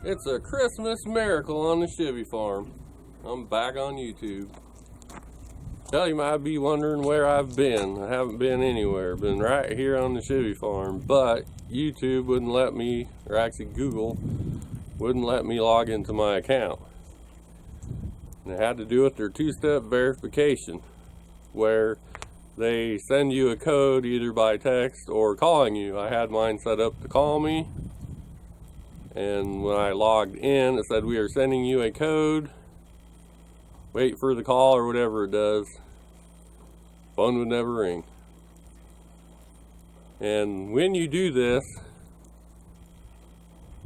It's a Christmas miracle on the Chevy farm. I'm back on YouTube. Now you might be wondering where I've been. I haven't been anywhere. Been right here on the Chevy farm, but YouTube wouldn't let me, or actually Google wouldn't let me log into my account. And it had to do with their two-step verification, where they send you a code either by text or calling you. I had mine set up to call me, and when I logged in, it said, "We are sending you a code. Wait for the call," or whatever it does. Phone would never ring. And when you do this,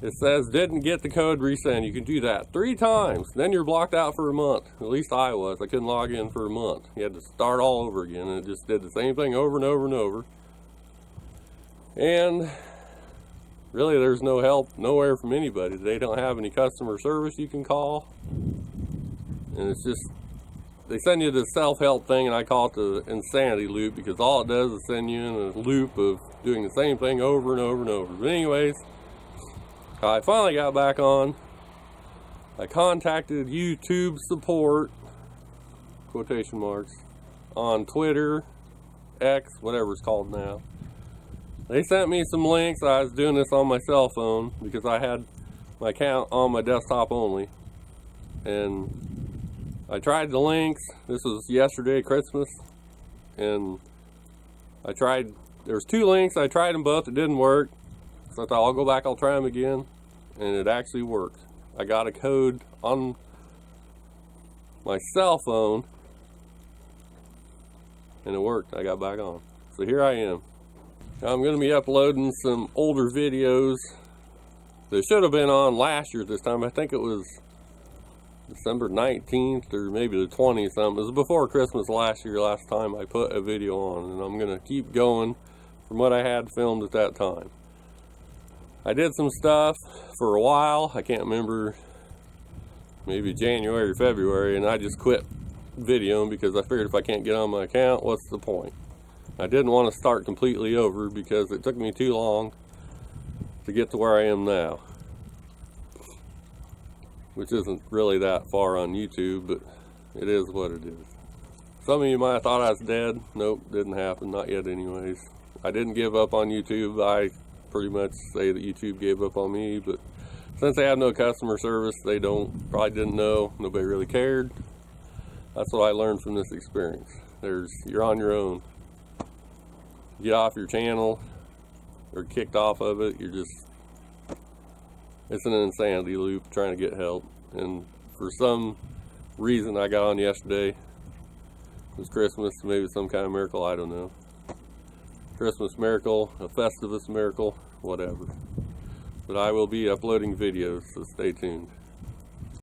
it says didn't get the code, resend. You can do that 3 times. Then you're blocked out for a month. At least I was. I couldn't log in for a month. You had to start all over again, and it just did the same thing over and over and over. And really, there's no help nowhere from anybody. They don't have any customer service you can call. And it's just, they send you the self-help thing, and I call it the insanity loop, because all it does is send you in a loop of doing the same thing over and over and over. But anyways, I finally got back on. I contacted YouTube support, quotation marks, on Twitter, X, whatever it's called now. They sent me some links. I was doing this on my cell phone because I had my account on my desktop only. And I tried the links. This was yesterday, Christmas. And I tried, there was 2 links. I tried them both. It didn't work. So I thought, I'll go back, I'll try them again. And it actually worked. I got a code on my cell phone, and it worked. I got back on. So here I am. Now I'm going to be uploading some older videos that should have been on last year this time. I think it was December 19th or maybe the 20th something. It was before Christmas last year, last time I put a video on. And I'm going to keep going from what I had filmed at that time. I did some stuff for a while. I can't remember, maybe January or February, and I just quit videoing because I figured if I can't get on my account, what's the point? I didn't want to start completely over because it took me too long to get to where I am now, which isn't really that far on YouTube, but it is what it is. Some of you might have thought I was dead. Nope, didn't happen, not yet anyways. I didn't give up on YouTube. I pretty much say that YouTube gave up on me, but since they have no customer service, they probably didn't know, nobody really cared. That's what I learned from this experience. You're on your own. Get off your channel or kicked off of it, it's an insanity loop trying to get help. And for some reason I got on yesterday. It was Christmas, maybe some kind of miracle, I don't know. Christmas miracle, a festivus miracle, whatever. But I will be uploading videos, so stay tuned.